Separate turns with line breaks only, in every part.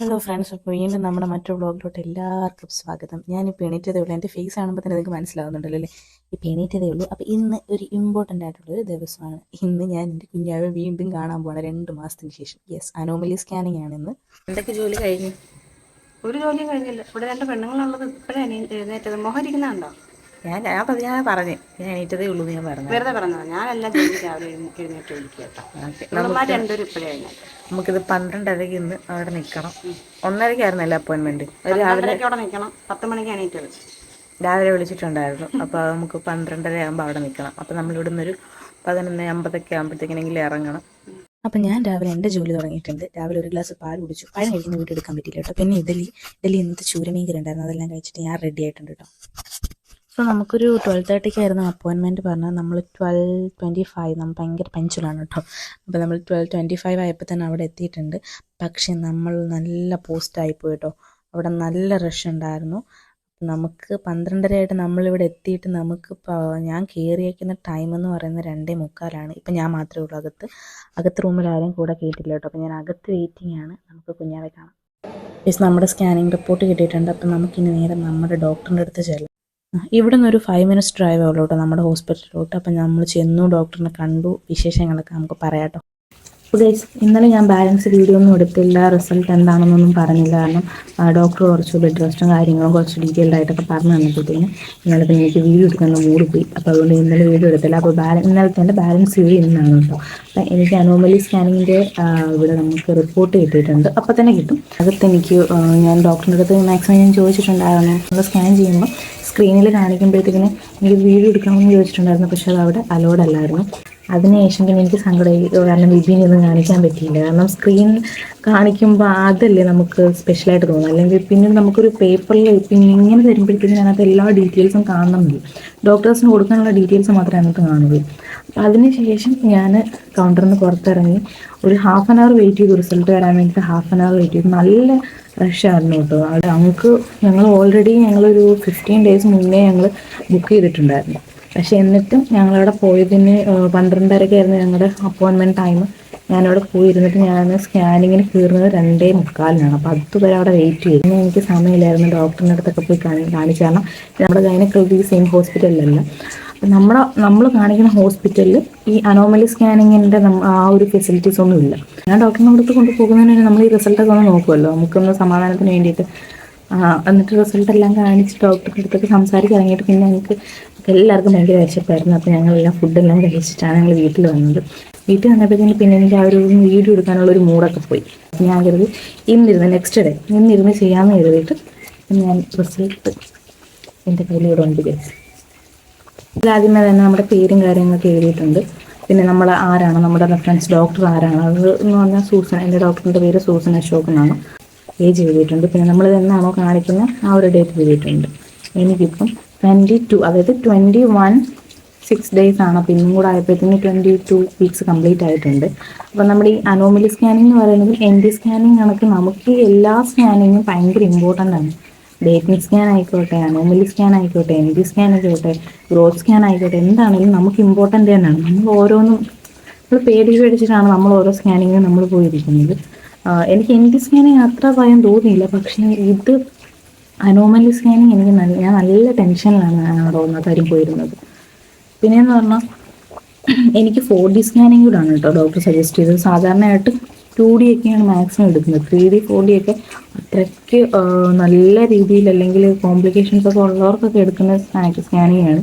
Hello friends, അപ്പോൾ വീണ്ടും നമ്മുടെ മറ്റൊരു വ്ളോഗിലോട്ട് എല്ലാവർക്കും സ്വാഗതം. ഞാനിപ്പോൾ എണീറ്റതേ ഉള്ളൂ. എൻ്റെ ഫേസ് കാണുമ്പോൾ തന്നെ നിങ്ങൾക്ക് മനസ്സിലാവുന്നുണ്ടല്ലോ അല്ലേ? ഇപ്പോൾ എണീറ്റതേ ഉള്ളൂ. അപ്പോൾ ഇന്ന് ഒരു ഇമ്പോർട്ടൻ്റ് ആയിട്ടുള്ളൊരു ദിവസമാണ്. ഇന്ന് ഞാൻ എൻ്റെ കുഞ്ഞാവെ വീണ്ടും കാണാൻ പോവാണ് 2 മാസത്തിന് ശേഷം. യെസ്, അനോമലി സ്കാനിങ് ആണ് ഇന്ന്. എന്തൊക്കെ ജോലി കഴിഞ്ഞു?
ഒരു ജോലിയും കഴിഞ്ഞില്ല. ഇവിടെ രണ്ട് പെണ്ണുങ്ങളുള്ളത് ഇപ്പോഴേ എഴുന്നേറ്റത്. മോഹൻ ഇരിക്കുന്നുണ്ടോ?
ഞാൻ പറഞ്ഞു ഞാൻ എണീറ്റതേ ഉള്ളൂ എന്ന് ഞാൻ പറഞ്ഞു.
വെറുതെ പറഞ്ഞോ? ഞാനെല്ലാം ജോലി രാവിലെ എഴുന്നേറ്റ് വിളിക്കുക കേട്ടോ. നിങ്ങളന്മാർ രണ്ടുപേരും ഇപ്പോഴേ എഴുന്നേറ്റ്.
നമുക്കിത് 12:30 ഇന്ന് അവിടെ നിൽക്കണം. 1:30 അപ്പോയിൻമെൻറ്റ്.
രാവിലെ അവിടെ നിൽക്കണം. 10 മണിക്ക് എണീറ്റത്.
രാവിലെ വിളിച്ചിട്ടുണ്ടായിരുന്നു. അപ്പോൾ നമുക്ക് 12:30 ആകുമ്പോൾ അവിടെ നിൽക്കണം. അപ്പോൾ നമ്മളിവിടെ നിന്നൊരു 11:50 ആകുമ്പോഴത്തേക്കിനെങ്കിലും ഇറങ്ങണം. അപ്പം ഞാൻ രാവിലെ എൻ്റെ ജോലി തുടങ്ങിയിട്ടുണ്ട്. രാവിലെ ഒരു ഗ്ലാസ് പാൽ കുടിച്ചു. പഴം കഴിക്കുന്ന വീട്ടിൽ എടുക്കാൻ പറ്റില്ല കേട്ടോ. പിന്നെ ഇഡലി ഇന്നത്തെ ചൂരമീൻ കറി ഉണ്ടായിരുന്നു. അതെല്ലാം കഴിച്ചിട്ട് ഞാൻ റെഡി ആയിട്ടുണ്ട് കേട്ടോ. സോ നമുക്കൊരു 12:30 അപ്പോയിൻമെൻറ്റ് പറഞ്ഞാൽ നമ്മൾ 12:25 നമ്മൾ ഭയങ്കര പെൻഷനാണ് കേട്ടോ. അപ്പോൾ നമ്മൾ 12:25 ആയപ്പോൾ തന്നെ അവിടെ എത്തിയിട്ടുണ്ട്. പക്ഷേ നമ്മൾ നല്ല പോസ്റ്റായിപ്പോയി കേട്ടോ. അവിടെ നല്ല റഷ് ഉണ്ടായിരുന്നു. നമുക്ക് 12:30 നമ്മളിവിടെ എത്തിയിട്ട് നമുക്ക് ഞാൻ കയറിയേക്കുന്ന ടൈം എന്ന് പറയുന്നത് 2:45. ഇപ്പം ഞാൻ മാത്രമേ ഉള്ളൂ അകത്ത് റൂമിൽ ആരും കൂടെ കയറ്റില്ല കേട്ടോ. അപ്പോൾ ഞാൻ അകത്ത് വെയിറ്റിംഗ് ആണ്. നമുക്ക് കുഞ്ഞാവെ കാണാം. യെസ്, നമ്മുടെ സ്കാനിങ് റിപ്പോർട്ട് കിട്ടിയിട്ടുണ്ട്. അപ്പം നമുക്കിനി നേരെ നമ്മുടെ ഡോക്ടറിൻ്റെ അടുത്ത് ചെല്ലാം. ഇവിടെ നിന്ന് ഒരു 5 മിനിറ്റ്സ് ഡ്രൈവേ ഉള്ളൂ കേട്ടോ നമ്മുടെ ഹോസ്പിറ്റലിലോട്ട്. അപ്പം നമ്മൾ ചെന്നു, ഡോക്ടറിനെ കണ്ടു, വിശേഷങ്ങളൊക്കെ നമുക്ക് പറയാം കേട്ടോ. അപ്പോൾ ഗൈസ്, ഇന്നലെ ഞാൻ ബാലൻസ് വീഡിയോ ഒന്നും എടുത്തില്ല. റിസൾട്ട് എന്താണെന്നൊന്നും പറഞ്ഞില്ല. കാരണം ഡോക്ടർ കുറച്ച് ബെഡ് റെസ്റ്റും കാര്യങ്ങളും കുറച്ച് ഡീറ്റെയിൽഡ് ആയിട്ടൊക്കെ പറഞ്ഞു തന്നപ്പോഴത്തേന് ഇന്നലെ പിന്നെ എനിക്ക് വീഡിയോ എടുക്കുന്ന മൂഡ് പോയി. അപ്പോൾ അതുകൊണ്ട് ഇന്നലെ വീഡിയോ എടുത്തില്ല. അപ്പോൾ ഇന്നലത്തെ എൻ്റെ ബാലൻസ് വീഡിയോ ഇന്നാണ് കേട്ടോ. അപ്പം എനിക്ക് അനോമലി സ്കാനിങ്ങിൻ്റെ ഇവിടെ നമുക്ക് റിപ്പോർട്ട് കിട്ടിയിട്ടുണ്ട്. അപ്പോൾ തന്നെ കിട്ടും. അകത്ത് എനിക്ക് ഞാൻ ഡോക്ടറിൻ്റെ അടുത്ത് മാക്സിമം ഞാൻ ചോദിച്ചിട്ടുണ്ടായിരുന്നു. നമ്മൾ സ്കാൻ ചെയ്യുമ്പോൾ സ്ക്രീനിൽ കാണിക്കുമ്പോഴത്തേക്കിന് എനിക്ക് വീഡിയോ എടുക്കണമെന്ന് ചോദിച്ചിട്ടുണ്ടായിരുന്നു. പക്ഷേ അത് അവിടെ അലോഡ് അല്ലായിരുന്നു. അതിനുശേഷം പിന്നെ എനിക്ക് സങ്കടമായി. കാരണം വിപിനൊന്നും കാണിക്കാൻ പറ്റിയില്ല. കാരണം സ്ക്രീൻ കാണിക്കുമ്പോൾ അതല്ലേ നമുക്ക് സ്പെഷ്യലായിട്ട് തോന്നും. അല്ലെങ്കിൽ പിന്നെ നമുക്കൊരു പേപ്പറിൽ പിന്നെ ഇങ്ങനെ തരുമ്പോഴത്തേക്കും അതിനകത്ത് എല്ലാ ഡീറ്റെയിൽസും കാണണമെന്നില്ല. ഡോക്ടേഴ്സിന് കൊടുക്കാനുള്ള ഡീറ്റെയിൽസ് മാത്രമേ അതിനകത്ത് കാണുള്ളൂ. അപ്പം അതിനുശേഷം ഞാൻ കൗണ്ടറിൽ നിന്ന് പുറത്തിറങ്ങി ഒരു 1/2 hour വെയിറ്റ് ചെയ്തു. റിസൾട്ട് വരാൻ വേണ്ടിയിട്ട് 1/2 hour വെയിറ്റ് ചെയ്തു. നല്ല റഷായിരുന്നു കേട്ടോ. അവിടെ ഞങ്ങൾ ഓൾറെഡി ഞങ്ങളൊരു 15 days മുന്നേ ഞങ്ങൾ ബുക്ക് ചെയ്തിട്ടുണ്ടായിരുന്നു. പക്ഷേ എന്നിട്ടും ഞങ്ങളവിടെ പോയതിന് 12:30 ഞങ്ങളുടെ അപ്പോയിൻമെൻറ്റ് ടൈം. ഞാനവിടെ പോയിരുന്നിട്ട് ഞാൻ സ്കാനിങ്ങിന് കയറുന്നത് 2:45. അപ്പോൾ അതുവരെ അവിടെ വെയിറ്റ് ചെയ്തു. പിന്നെ എനിക്ക് സമയമില്ലായിരുന്നു ഡോക്ടറിൻ്റെ അടുത്തൊക്കെ പോയി കാണിച്ചു. കാരണം നമ്മുടെ ഗൈനക്കോളജി സെയിം ഹോസ്പിറ്റലിലല്ല. അപ്പം നമ്മൾ കാണിക്കുന്ന ഹോസ്പിറ്റലിൽ ഈ അനോമലി സ്കാനിങ്ങിൻ്റെ ആ ഒരു ഫെസിലിറ്റീസ് ഒന്നും ഇല്ല. ഞാൻ ഡോക്ടറിൻ്റെ അടുത്ത് കൊണ്ടുപോകുന്നതിന് നമ്മൾ ഈ റിസൾട്ടൊക്കെ ഒന്ന് നോക്കുമല്ലോ, നമുക്കൊന്ന് സമാധാനത്തിന് വേണ്ടിയിട്ട്. എന്നിട്ട് റിസൾട്ട് എല്ലാം കാണിച്ച് ഡോക്ടറുടെ അടുത്തൊക്കെ സംസാരിച്ചിറങ്ങിയിട്ട് പിന്നെ ഞങ്ങൾക്ക് എല്ലാവർക്കും ഭയങ്കര വിശപ്പായിരുന്നു. അപ്പോൾ ഞങ്ങളെല്ലാം ഫുഡെല്ലാം കഴിച്ചിട്ടാണ് ഞങ്ങൾ വീട്ടിൽ വന്നത്. വീട്ടിൽ വന്നപ്പോഴത്തേന് പിന്നെ എനിക്ക് ആ ഒരു വീഡിയോ എടുക്കാനുള്ളൊരു മൂഡൊക്കെ പോയി. ഞാൻ കരുതി നെക്സ്റ്റ് ഡേ ഇന്നിരുന്ന് ചെയ്യാമെന്ന് കരുതിയിട്ട് ഞാൻ റിസൾട്ട് എൻ്റെ കയ്യിൽ ഇവിടെ ഉണ്ട്. ആദ്യമേ തന്നെ നമ്മുടെ പേരും കാര്യങ്ങളൊക്കെ എഴുതിയിട്ടുണ്ട്. പിന്നെ നമ്മൾ ആരാണ്, നമ്മുടെ റെഫറൻസ് ഡോക്ടർ ആരാണ്, അത് എന്ന് പറഞ്ഞാൽ സൂസൻ. എൻ്റെ ഡോക്ടറിൻ്റെ പേര് സൂസൻ അശോക് എന്നാണ്. ഏജ് എഴുതിയിട്ടുണ്ട്. പിന്നെ നമ്മൾ എന്നാണോ കാണിക്കുന്നത് ആ ഒരു ഡേറ്റ് എഴുതിയിട്ടുണ്ട്. എനിക്കിപ്പം 22, അതായത് 21 6 days ആണ്. അപ്പോൾ ഇന്നും കൂടെ ആയപ്പോഴത്തേന് 22 weeks കംപ്ലീറ്റ് ആയിട്ടുണ്ട്. അപ്പോൾ നമ്മുടെ ഈ അനോമലി സ്കാനിങ് എന്ന് പറയുന്നത് ND സ്കാനിങ് കണക്ക് നമുക്ക് എല്ലാ സ്കാനിങ്ങും ഭയങ്കര ഇമ്പോർട്ടൻ്റ് ആണ്. ഡേറ്റിംഗ് സ്കാൻ ആയിക്കോട്ടെ, അനോമലി സ്കാൻ ആയിക്കോട്ടെ, ND സ്കാൻ ആയിക്കോട്ടെ, ഗ്രോത്ത് സ്കാൻ ആയിക്കോട്ടെ, എന്താണെങ്കിലും നമുക്ക് ഇമ്പോർട്ടൻ്റ് തന്നെയാണ്. നമ്മൾ ഓരോന്നും നമ്മൾ പേടിച്ചിട്ടാണ് നമ്മൾ ഓരോ സ്കാനിങ്ങിനും നമ്മൾ പോയിരിക്കുന്നത്. എനിക്ക് ND സ്കാനിങ് അത്ര ഭയം തോന്നിയില്ല. പക്ഷേ ഇത് അനോമലി സ്കാനിങ് ഞാൻ നല്ല ടെൻഷനിലാണ് അവിടെ ഒന്ന കാര്യം പോയിരുന്നത്. പിന്നെയെന്ന് പറഞ്ഞാൽ എനിക്ക് 4D സ്കാനിങ് കൂടാണ് കേട്ടോ ഡോക്ടർ സജസ്റ്റ് ചെയ്തത്. സാധാരണയായിട്ട് 2D ഒക്കെയാണ് മാക്സിമം എടുക്കുന്നത്. 3D 4D ഒക്കെ അത്രയ്ക്ക് നല്ല രീതിയിൽ അല്ലെങ്കിൽ കോംപ്ലിക്കേഷൻസ് ഒക്കെ ഉള്ളവർക്കൊക്കെ എടുക്കുന്ന സ്കാനിങ് ആണ്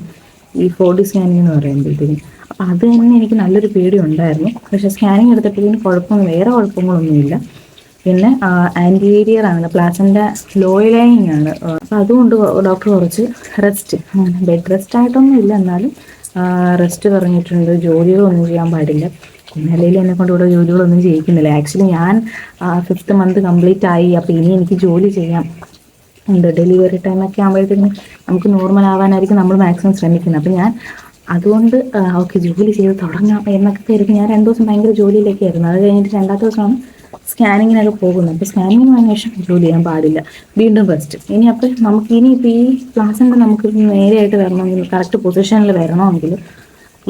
ഈ 4D സ്കാനിങ് എന്ന് പറയുമ്പോഴത്തേക്കും. അപ്പോൾ അത് തന്നെ എനിക്ക് നല്ലൊരു പേടി ഉണ്ടായിരുന്നു. പക്ഷേ സ്കാനിങ് എടുത്തപ്പോഴത്തേക്കും വേറെ കുഴപ്പങ്ങളൊന്നുമില്ല. പിന്നെ ആൻറ്റീരിയർ ആണ്, പ്ലാസൻ്റെ ലോയർ ലൈനിങ് ആണ്. അപ്പോൾ അതുകൊണ്ട് ഡോക്ടർ കുറച്ച് റെസ്റ്റ്, ബെഡ് റെസ്റ്റ് ആയിട്ടൊന്നും ഇല്ല, എന്നാലും റെസ്റ്റ് പറഞ്ഞിട്ടുണ്ട്. ജോലികളൊന്നും ചെയ്യാൻ പാടില്ല. ഇന്നലെയിൽ എന്നെ കൊണ്ട് ഇവിടെ ജോലികളൊന്നും ചെയ്യിക്കുന്നില്ല. ആക്ച്വലി ഞാൻ 5th month കംപ്ലീറ്റ് ആയി. അപ്പോൾ ഇനി എനിക്ക് ജോലി ചെയ്യാം ഉണ്ട്. ഡെലിവറി ടൈമൊക്കെ ആകുമ്പോഴത്തേക്കും നമുക്ക് നോർമൽ ആവാനായിരിക്കും നമ്മൾ മാക്സിമം ശ്രമിക്കുന്നത്. അപ്പോൾ ഞാൻ അതുകൊണ്ട് ഓക്കെ ജോലി ചെയ്ത് തുടങ്ങാം എന്നൊക്കെ കരുതി ഞാൻ 2 ദിവസം ഭയങ്കര ജോലിയിലൊക്കെ ആയിരുന്നു. അത് കഴിഞ്ഞിട്ട് 2ാമത്തെ ദിവസമാണ് സ്കാനിങ്ങിനൊക്കെ പോകുന്നത്. അപ്പോൾ സ്കാനിങ്ങിന് വന്ന ശേഷം ജോലി ചെയ്യാൻ പാടില്ല, വീണ്ടും റെസ്റ്റ്. ഇനി അപ്പോൾ നമുക്ക് ഇനിയിപ്പോൾ ഈ പ്ലാസൻ്റ് നമുക്ക് നേരെയായിട്ട് വരണമെങ്കിൽ, കറക്റ്റ് പൊസിഷനിൽ വരണമെങ്കിൽ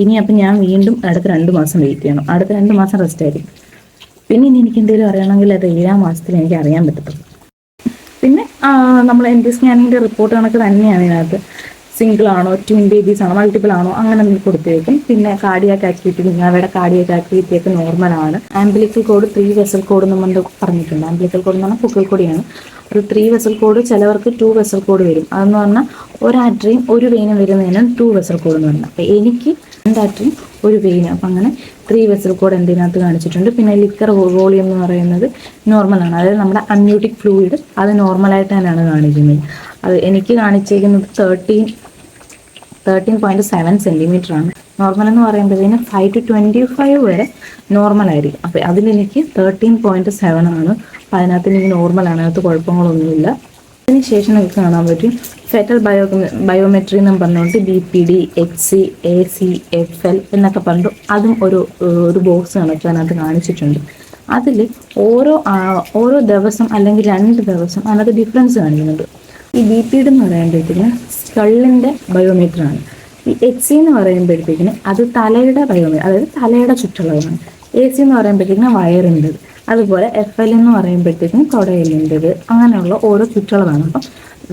ഇനി അപ്പം ഞാൻ വീണ്ടും അടുത്ത 2 മാസം വെയിറ്റ് ചെയ്യണം. അടുത്ത 2 മാസം റെസ്റ്റ് ആയിരിക്കും. പിന്നെ ഇനി എനിക്ക് എന്തെങ്കിലും അറിയണമെങ്കിൽ അത് 7-ാം മാസത്തിൽ എനിക്ക് അറിയാൻ പറ്റത്തുള്ളൂ. പിന്നെ നമ്മൾ NT സ്കാനിങ്ങിൻ്റെ റിപ്പോർട്ട് കണക്ക് തന്നെയാണ് ഇതിനകത്ത്. സിംഗിൾ ആണോ, ട്വിൻ ബേബീസ് ആണോ, മൾട്ടിപ്പിൾ ആണോ, അങ്ങനെ എന്തെങ്കിലും കൊടുത്തേക്കും. പിന്നെ കാർഡിയാക് ആക്ടിവിറ്റി, നിങ്ങളുടെ കാർഡിയാക് ആക്ടിവിറ്റി ഒക്കെ നോർമലാണ്. ആംബിലിക്കൽ കോഡ് 3 വെസൽ കോഡ് നമ്മൾ പറഞ്ഞിട്ടുണ്ട്. ആംബിലിക്കൽ കോഡ് എന്ന് പറഞ്ഞാൽ പൊക്കിൾ കോഡിയാണ്. ഒരു 3 വെസൽ കോഡ്, ചിലവർക്ക് 2 വെസൽ കോഡ് വരും. അതെന്ന് പറഞ്ഞാൽ ഒരു ആർട്ടറിയും ഒരു വെയിനും വരുന്നതിനാണ് 2 വെസൽ കോഡ് എന്ന് പറഞ്ഞാൽ. അപ്പോൾ എനിക്ക് 2 ആർട്ടറിയും ഒരു വെയിനും, അപ്പം അങ്ങനെ 3 വെസൽ കോഡ് എന്തിനകത്ത് കാണിച്ചിട്ടുണ്ട്. പിന്നെ ലിക്കർ വോളിയം എന്ന് പറയുന്നത് നോർമലാണ്. അതായത് നമ്മുടെ അമ്യൂട്ടിക് ഫ്ലൂയിഡ് അത് നോർമലായിട്ട് തന്നെയാണ് കാണിക്കുന്നത്. അത് എനിക്ക് കാണിച്ചേക്കുന്നത് 13.7 സെൻറ്റിമീറ്റർ ആണ്. നോർമൽ എന്ന് പറയുമ്പോഴത്തേന് 5 to 25 വരെ നോർമലായിരിക്കും. അപ്പോൾ അതിലെനിക്ക് 13.7 ആണ്. അപ്പോൾ അതിനകത്ത് എനിക്ക് നോർമലാണ്, അതിനകത്ത് കുഴപ്പങ്ങളൊന്നുമില്ല. അതിനുശേഷം നമുക്ക് കാണാൻ പറ്റും ഫെറ്റൽ ബയോമെട്രി എന്നും പറഞ്ഞുകൊണ്ട് BPD, HC, AC, FL എന്നൊക്കെ പറഞ്ഞു അതും ഒരു ബോക്സ് കണക്ക് അതിനകത്ത് കാണിച്ചിട്ടുണ്ട്. അതിൽ ഓരോ ദിവസം അല്ലെങ്കിൽ 2 ദിവസം അതിനകത്ത് ഡിഫറൻസ് കാണിക്കുന്നുണ്ട്. ഈ BPD എന്ന് പറയുമ്പോഴത്തേക്കിന് സ്കള്ളിൻ്റെ ബയോമീറ്ററാണ്. ഈ HC എന്ന് പറയുമ്പോഴത്തേക്കിന് അത് തലയുടെ ബയോമീറ്റർ, അതായത് തലയുടെ ചുറ്റളവാണ്. AC എന്ന് പറയുമ്പോഴത്തേക്കിന് വയറിൻ്റെത്. അതുപോലെ FL എന്ന് പറയുമ്പോഴത്തേക്കിന് തുടയിലിൻ്റെത്. അങ്ങനെയുള്ള ഓരോ ചുറ്റളവാണ്. അപ്പം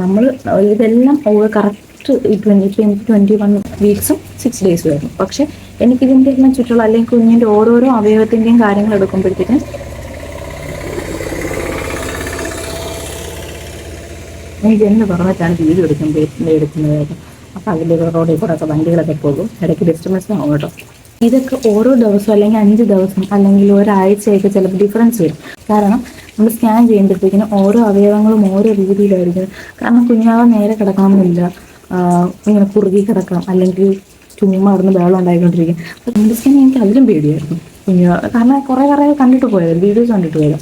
നമ്മൾ ഇതെല്ലാം കറക്റ്റ് 21 വീക്സും 6 ഡേയ്സും ആയിരുന്നു. പക്ഷേ എനിക്കിതിൻ്റെ എല്ലാം ചുറ്റളവ് അല്ലെങ്കിൽ കുഞ്ഞിൻ്റെ ഓരോരോ അവയവത്തിൻ്റെയും കാര്യങ്ങൾ എടുക്കുമ്പോഴത്തേക്കിനും എനിക്ക് എന്ന് പറഞ്ഞിട്ടാണ് വീഡിയോ എടുക്കുന്നത്. അപ്പോൾ അതിൽ റോഡിൽ കൂടെ ഒക്കെ വണ്ടികളൊക്കെ പോകും, ഇടയ്ക്ക് ഡിസ്റ്റർബൻസ് ആവും കേട്ടോ. ഇതൊക്കെ ഓരോ ദിവസം അല്ലെങ്കിൽ 5 ദിവസം അല്ലെങ്കിൽ ഒരാഴ്ചയൊക്കെ ചിലപ്പോൾ ഡിഫറൻസ് വരും. കാരണം നമ്മൾ സ്കാൻ ചെയ്യുമ്പോഴത്തേക്കിനും ഓരോ അവയവങ്ങളും ഓരോ രീതിയിലായിരിക്കും. കാരണം കുഞ്ഞാവ് നേരെ കിടക്കണമെന്നില്ല, ഇങ്ങനെ കുറുകി കിടക്കാം, അല്ലെങ്കിൽ ചുമ്മാ അവിടുന്ന് വെള്ളം ഉണ്ടായിക്കൊണ്ടിരിക്കും. അപ്പോൾ നമ്മൾ സ്കാൻ എനിക്ക് അതിലും പേടിയായിരുന്നു കാരണം കുറേ കണ്ടിട്ട് പോയത്, വീഡിയോസ് കണ്ടിട്ട് പോയത്.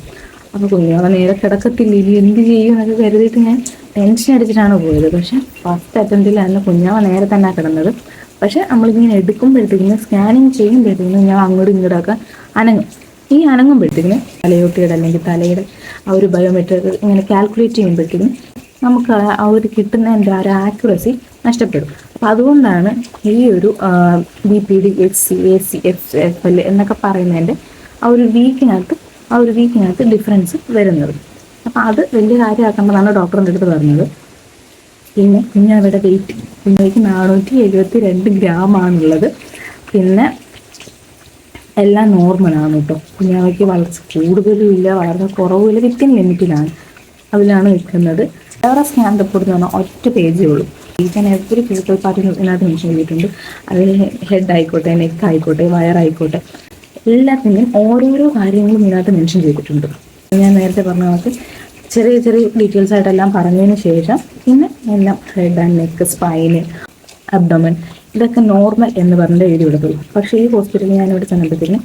അപ്പോൾ കുഞ്ഞാവ് നേരെ കിടക്കത്തില്ല, ഇനി എന്ത് ചെയ്യും എന്നൊക്കെ കരുതിയിട്ട് ഞാൻ ടെൻഷൻ അടിച്ചിട്ടാണ് പോയത്. പക്ഷേ ഫസ്റ്റ് അറ്റംപ്റ്റിലാണ് കുഞ്ഞാവ് നേരെ തന്നെ കിടന്നത്. പക്ഷേ നമ്മളിങ്ങനെ എടുക്കുമ്പോഴത്തേക്കിനും സ്കാനിങ് ചെയ്യുമ്പോഴത്തേക്കിനും ഞാൻ അങ്ങോട്ടും ഇങ്ങോട്ടൊക്കെ അനങ്ങും. ഈ അനങ്ങുമ്പോഴത്തേക്കിനും തലയോട്ടിയുടെ അല്ലെങ്കിൽ തലയുടെ ആ ഒരു ബയോമെട്രിക് ഇങ്ങനെ കാൽക്കുലേറ്റ് ചെയ്യുമ്പോഴത്തേക്കും നമുക്ക് ആ ഒരു കിട്ടുന്നതിൻ്റെ ആ ഒരു ആക്യുറസി നഷ്ടപ്പെടും. അപ്പോൾ അതുകൊണ്ടാണ് ഈ ഒരു BPD, HC, AC, FL എന്നൊക്കെ പറയുന്നതിൻ്റെ ആ ഒരു വീക്കിനകത്ത് ഡിഫറൻസ് വരുന്നത്. അപ്പോൾ അത് വലിയ കാര്യമാക്കേണ്ടതാണ് ഡോക്ടറിൻ്റെ അടുത്ത് പറഞ്ഞത്. പിന്നെ കുഞ്ഞാവയുടെ വെയിറ്റ്, കുഞ്ഞാവയ്ക്ക് 472 ഗ്രാമാണുള്ളത്. പിന്നെ എല്ലാം നോർമലാണ് കേട്ടോ. കുഞ്ഞാവയ്ക്ക് വളർച്ച കൂടുതലും ഇല്ല, വളർച്ച കുറവുമില്ല, വിത്തിൻ ലിമിറ്റിലാണ്, അതിലാണ് നിൽക്കുന്നത്. വേറെ സ്കാൻ റിപ്പോർട്ട് എന്ന് പറഞ്ഞാൽ ഒറ്റ പേജേ ഉള്ളൂ. Each and every physical party ഇതിനകത്ത് മെൻഷൻ ചെയ്തിട്ടുണ്ട്. അതിൽ ഹെഡ് ആയിക്കോട്ടെ, നെക്ക് ആയിക്കോട്ടെ, വയറായിക്കോട്ടെ, എല്ലാത്തിൻ്റെയും ഓരോരോ കാര്യങ്ങളും ഇതിനകത്ത് മെൻഷൻ ചെയ്തിട്ടുണ്ട്. ഞാൻ നേരത്തെ പറഞ്ഞ കണക്ക് ചെറിയ ഡീറ്റെയിൽസ് ആയിട്ടെല്ലാം പറഞ്ഞതിന് ശേഷം പിന്നെ എല്ലാം head and neck, spine, abdomen ഇതൊക്കെ നോർമൽ എന്ന് പറഞ്ഞിട്ട് എഴുതി കൊടുത്തുള്ളൂ. പക്ഷേ ഈ ഹോസ്പിറ്റലിൽ ഞാനിവിടെ ചെന്നപ്പോഴത്തേക്കും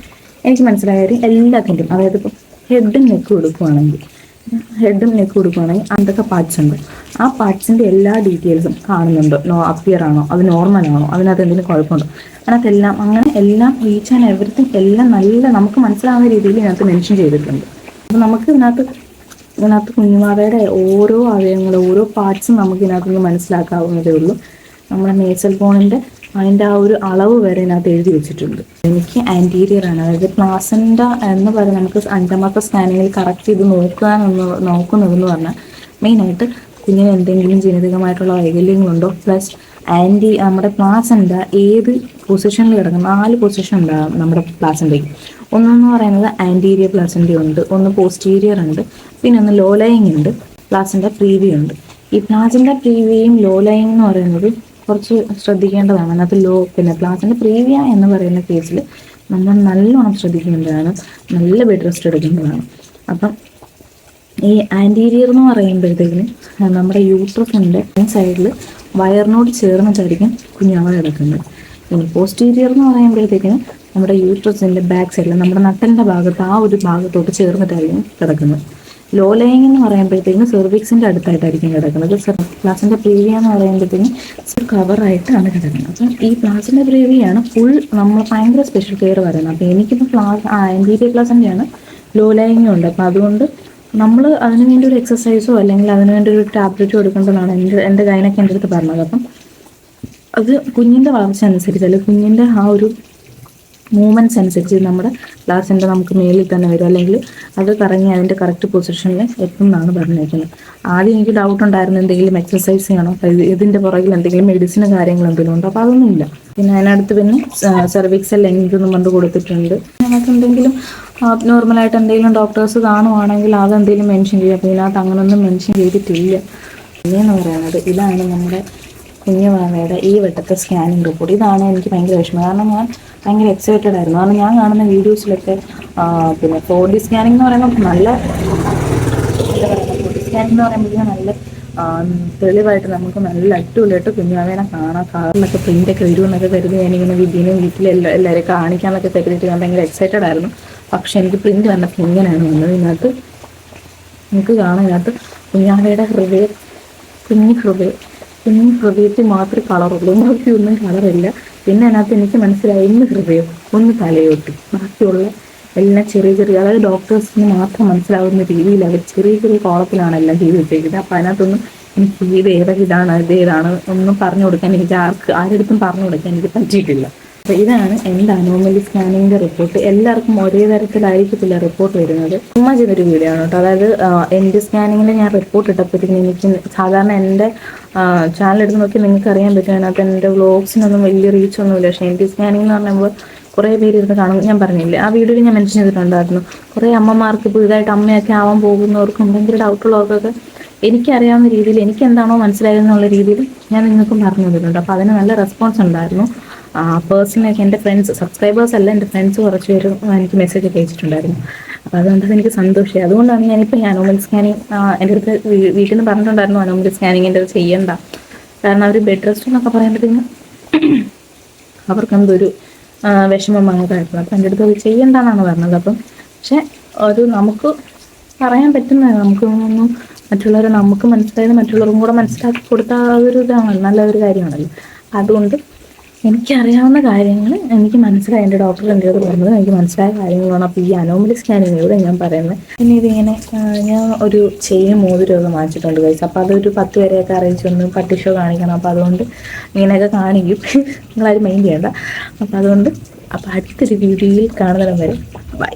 എനിക്ക് മനസ്സിലായ കാര്യം എല്ലാത്തിൻ്റെയും, അതായത് ഇപ്പോൾ ഹെഡും നെക്കും കൊടുക്കുകയാണെങ്കിൽ എന്തൊക്കെ പാർട്സ് ഉണ്ട്, ആ പാർട്സിൻ്റെ എല്ലാ ഡീറ്റെയിൽസും കാണുന്നുണ്ടോ, അപ്പിയർ ആണോ, അത് നോർമലാണോ, അതിനകത്ത് എന്തെങ്കിലും കുഴപ്പമുണ്ടോ, അതിനകത്തെല്ലാം അങ്ങനെ എല്ലാം ഈച്ച് ആൻഡ് എവറിത്തിങ് എല്ലാം നല്ല നമുക്ക് മനസ്സിലാവുന്ന രീതിയിൽ ഇതിനകത്ത് മെൻഷൻ ചെയ്തിട്ടുണ്ട്. അപ്പോൾ നമുക്ക് ഇതിനകത്ത് കുഞ്ഞുമാവയുടെ ഓരോ അവയവങ്ങളും ഓരോ പാർട്സും നമുക്ക് ഇതിനകത്തുനിന്ന് മനസ്സിലാക്കാവുന്നതേ ഉള്ളൂ. നമ്മുടെ നേസൽ ബോണിൻ്റെ അതിൻ്റെ ആ ഒരു അളവ് വരെ ഇതിനകത്ത് എഴുതി വെച്ചിട്ടുണ്ട്. എനിക്ക് ആൻറ്റീരിയർ ആണ്, അതായത് പ്ലാസൻ്റ എന്ന് പറയുന്നത് നമുക്ക് 5-ാമത്തെ സ്കാനിങ്ങിൽ കറക്റ്റ് ഇത് നോക്കുന്നതെന്ന് പറഞ്ഞാൽ മെയിനായിട്ട് കുഞ്ഞിന് എന്തെങ്കിലും ജനിതകമായിട്ടുള്ള വൈകല്യങ്ങളുണ്ടോ, പ്ലസ് നമ്മുടെ പ്ലാസൻ്റ ഏത് പൊസിഷനിൽ കിടക്കും. 4 പൊസിഷൻ ഉണ്ടാകും നമ്മുടെ പ്ലാസൻ്റയ്ക്ക്. ഒന്നെന്ന് പറയുന്നത് ആൻറ്റീരിയർ പ്ലാസൻ്റ ഉണ്ട്, ഒന്ന് പോസ്റ്റീരിയർ ഉണ്ട്, പിന്നെ ഒന്ന് ലോ ലയിങ് ഉണ്ട്, പ്ലാസൻ്റ പ്രീവി ഉണ്ട്. ഈ പ്ലാസൻ്റ പ്രീവിയും ലോ ലയിങ് എന്ന് പറയുന്നത് കുറച്ച് ശ്രദ്ധിക്കേണ്ടതാണ്. അതിനകത്ത് പിന്നെ പ്ലാസൻ്റ പ്രീവിയ എന്ന് പറയുന്ന കേസിൽ നമ്മൾ നല്ലോണം ശ്രദ്ധിക്കേണ്ടതാണ്, നല്ല ബെഡ് റെസ്റ്റ് എടുക്കേണ്ടതാണ്. അപ്പം ഈ ആൻറ്റീരിയർ എന്ന് പറയുമ്പോഴത്തേക്കിന് നമ്മുടെ യൂട്രസിൻ്റെ സൈഡിൽ വയറിനോട് ചേർന്നിട്ടായിരിക്കും കുഞ്ഞാവ കിടക്കുന്നത്. ഇനി പോസ്റ്റീരിയർ എന്ന് പറയുമ്പോഴത്തേക്കിന് നമ്മുടെ യൂട്രസിൻ്റെ ബാക്ക് സൈഡിൽ നമ്മുടെ നട്ടലിൻ്റെ ഭാഗത്ത് ആ ഒരു ഭാഗത്തോട്ട് ചേർന്നിട്ടായിരിക്കും കിടക്കുന്നത്. ലോ ലയിങ് എന്ന് പറയുമ്പോഴത്തേക്കും സെർവിക്സിൻ്റെ അടുത്തായിട്ടായിരിക്കും കിടക്കുന്നത്. പ്ലാസൻ്റ പ്രീവിയ എന്ന് പറയുമ്പോഴത്തേക്കും കവറായിട്ടാണ് കിടക്കുന്നത്. അപ്പം ഈ പ്ലാസൻ്റ പ്രീവിയാണ് ഫുൾ നമ്മൾ ഭയങ്കര സ്പെഷ്യൽ കെയർ പറയുന്നത്. അപ്പോൾ എനിക്കിപ്പോൾ ആൻറ്റീരിയർ പ്ലാസൻ്റെയാണ്, ലോ ലയിങ്ങും ഉണ്ട്. അപ്പം അതുകൊണ്ട് നമ്മൾ അതിന് വേണ്ടി ഒരു എക്സസൈസോ അല്ലെങ്കിൽ അതിന് വേണ്ടി ഒരു ടാബ്ലറ്റോ എടുക്കേണ്ടതാണ് എൻ്റെ ഗൈനൊക്കെ എൻ്റെ അടുത്ത് പറഞ്ഞത്. അപ്പം അത് കുഞ്ഞിൻ്റെ വളർച്ച അനുസരിച്ച് അല്ലെങ്കിൽ കുഞ്ഞിൻ്റെ ആ ഒരു മൂവ്മെൻറ്റ്സ് അനുസരിച്ച് നമ്മുടെ ഗ്ലാസിൻ്റെ നമുക്ക് മേലിൽ തന്നെ വരും, അല്ലെങ്കിൽ അത് കറങ്ങി അതിൻ്റെ കറക്റ്റ് പൊസിഷനിൽ എത്തും എന്നാണ് പറഞ്ഞിരിക്കുന്നത്. ആദ്യം എനിക്ക് ഡൗട്ട് ഉണ്ടായിരുന്നു എന്തെങ്കിലും എക്സസൈസ് ചെയ്യണോ, ഇതിൻ്റെ പുറകിൽ എന്തെങ്കിലും മെഡിസിനും കാര്യങ്ങൾ എന്തെങ്കിലും ഉണ്ടോ, അപ്പോൾ അതൊന്നുമില്ല. പിന്നെ അതിനടുത്ത് പിന്നെ സെർവിക്സ് ലെങ്ത് എന്നും കൊണ്ട് കൊടുത്തിട്ടുണ്ട്. അതിനകത്ത് എന്തെങ്കിലും നോർമലായിട്ട് എന്തെങ്കിലും ഡോക്ടേഴ്സ് കാണുവാണെങ്കിൽ അതെന്തെങ്കിലും മെൻഷൻ ചെയ്യുക. അപ്പോൾ ഇതിനകത്ത് അങ്ങനെയൊന്നും മെൻഷൻ ചെയ്തിട്ടില്ല. പിന്നെയെന്ന് പറയുന്നത് ഇതാണ് നമ്മുടെ കുഞ്ഞുവാവയുടെ ഈ വട്ടത്തെ സ്കാനിങ് റിപ്പോർട്ട്. ഇതാണ് എനിക്ക് ഭയങ്കര വിഷമം. കാരണം ഞാൻ ഭയങ്കര എക്സൈറ്റഡ് ആയിരുന്നു. കാരണം ഞാൻ കാണുന്ന വീഡിയോസിലൊക്കെ പിന്നെ 4D സ്കാനിങ് എന്ന് പറയുമ്പോൾ നല്ല എന്താ പറയുക, 4D സ്കാനിങ് എന്ന് പറയുമ്പോഴത്തേക്കും നല്ല തെളിവായിട്ട് നമുക്ക് നല്ല അടിപൊളിയായിട്ട് കുഞ്ഞുവാവേനെ കാണാം. കാറിലൊക്കെ പ്രിൻ്റൊക്കെ വരുമെന്നൊക്കെ കരുതി ഞാനിങ്ങനെ വീട്ടിലെല്ലാവരും കാണിക്കാമെന്നൊക്കെ കരുതിയിട്ട് ഞാൻ ഭയങ്കര എക്സൈറ്റഡ് ആയിരുന്നു. പക്ഷെ എനിക്ക് പ്രിൻ്റ് വന്നപ്പോൾ ഇങ്ങനെയാണ് വന്നത്. ഇതിനകത്ത് നമുക്ക് കാണാം, ഇതിനകത്ത് കുഞ്ഞാവയുടെ കുഞ്ഞു ഹൃദയത്തിൽ മാത്രമേ കളറുള്ളൂ, ബാക്കിയൊന്നും കളറില്ല. പിന്നെ അതിനകത്ത് എനിക്ക് മനസ്സിലായി ഒന്ന് ഹൃദയം ഒന്ന് തലയോട്ടി, ബാക്കിയുള്ള എല്ലാം ചെറിയ ചെറിയ, അതായത് ഡോക്ടേഴ്സിന് മാത്രം മനസ്സിലാവുന്ന രീതിയിൽ അവർ ചെറിയ ചെറിയ കോളത്തിലാണ് എല്ലാം ചെയ്ത് വെച്ചേക്കുന്നത്. അപ്പോൾ അതിനകത്തൊന്നും എനിക്ക് ഇതാണ് ഒന്നും പറഞ്ഞു കൊടുക്കാൻ എനിക്ക് ആരെടുത്തും പറഞ്ഞു കൊടുക്കാൻ എനിക്ക് പറ്റിയിട്ടില്ല. അപ്പോൾ ഇതാണ് എൻ്റെ അനോമലി സ്കാനിങ്ങിൻ്റെ റിപ്പോർട്ട്. എല്ലാവർക്കും ഒരേ തരത്തിലായിരിക്കത്തില്ല റിപ്പോർട്ട് വരുന്നത്. ചുമ്മാ ചെയ്തൊരു വീഡിയോ ആണ് കേട്ടോ. അതായത് എൻ്റെ സ്കാനിങ്ങിൻ്റെ ഞാൻ റിപ്പോർട്ട് ഇട്ടപ്പോഴത്തേക്കും എനിക്ക് സാധാരണ എൻ്റെ ചാനൽ എടുത്ത് നോക്കി നിങ്ങൾക്ക് അറിയാൻ പറ്റും, അതിനകത്ത് എൻ്റെ വ്ളോഗ്സിനൊന്നും വലിയ റീച്ചൊന്നുമില്ല. പക്ഷേ എൻ്റെ സ്കാനിങ് എന്ന് പറയുമ്പോൾ കുറേ പേര് ഇരുന്ന് കാണും. ഞാൻ പറഞ്ഞില്ലേ, ആ വീഡിയോയിൽ ഞാൻ മെൻഷൻ ചെയ്തിട്ടുണ്ടായിരുന്നു. കുറേ അമ്മമാർക്ക് പുതുതായിട്ട് അമ്മയൊക്കെ ആവാൻ പോകുന്നവർക്കും ഭയങ്കര ഡൗട്ടുള്ളവർക്കൊക്കെ എനിക്കറിയാവുന്ന രീതിയിൽ എനിക്ക് എന്താണോ മനസ്സിലായെന്നുള്ള രീതിയിൽ ഞാൻ നിങ്ങൾക്കും പറഞ്ഞു തന്നിട്ടുണ്ട്. അപ്പോൾ അതിന് നല്ല റെസ്പോൺസ് ഉണ്ടായിരുന്നു. പേഴ്സണലൊക്കെ എൻ്റെ ഫ്രണ്ട്സ്, സബ്സ്ക്രൈബേഴ്സ് അല്ല, എൻ്റെ ഫ്രണ്ട്സ് കുറച്ച് പേര് എനിക്ക് മെസ്സേജ് ഒക്കെ അയച്ചിട്ടുണ്ടായിരുന്നു. അപ്പോൾ അതുകൊണ്ട് എനിക്ക് സന്തോഷമായി. അതുകൊണ്ടാണ് ഞാനിപ്പോൾ ഈ അനോമൽ സ്കാനിങ് എൻ്റെ അടുത്ത് വീട്ടിൽ നിന്ന് പറഞ്ഞിട്ടുണ്ടായിരുന്നു അനോമൽ സ്കാനിങ്ങിൻ്റെ അത് ചെയ്യണ്ട, കാരണം അവർ ബെഡ് റെസ്റ്റ് എന്നൊക്കെ പറയുമ്പോഴത്തേക്കും അവർക്കെന്തൊരു വിഷമമായതായിരുന്നു. അപ്പം എൻ്റെ അടുത്ത് അത് ചെയ്യണ്ടെന്നാണ് പറഞ്ഞത്. അപ്പം പക്ഷെ ഒരു നമുക്ക് പറയാൻ പറ്റുന്നത്, നമുക്കൊന്നും മറ്റുള്ളവരെ നമുക്ക് മനസ്സിലായത് മറ്റുള്ളവർക്കും കൂടെ മനസ്സിലാക്കി കൊടുത്ത അതൊരു ഇതാണ്, നല്ലൊരു കാര്യമാണല്ലോ. അതുകൊണ്ട് എനിക്കറിയാവുന്ന കാര്യങ്ങൾ എനിക്ക് മനസ്സിലായി, എൻ്റെ ഡോക്ടർ എൻ്റെ അടുത്ത് പറഞ്ഞത് എനിക്ക് മനസ്സിലായ കാര്യങ്ങളാണ്. അപ്പോൾ ഈ അനോമലി സ്കാനിങ്ങിലൂടെ ഞാൻ പറയുന്നത്. പിന്നെ ഇതിങ്ങനെ ഞാൻ ഒരു ചെയിനും മോതിരമൊക്കെ വാങ്ങിച്ചിട്ടുണ്ട് ഗൈസ്. അപ്പോൾ അതൊരു 10 പേരെയൊക്കെ അറിയിച്ചൊന്ന് പട്ടി ഷോ കാണിക്കണം. അപ്പോൾ അതുകൊണ്ട് ഇങ്ങനെയൊക്കെ കാണിക്കും, നിങ്ങളാരും മൈൻഡ് ചെയ്യണ്ട. അപ്പോൾ അതുകൊണ്ട് അടുത്തൊരു വീഡിയോയിൽ കാണുന്നതിനും വരെ ബൈ.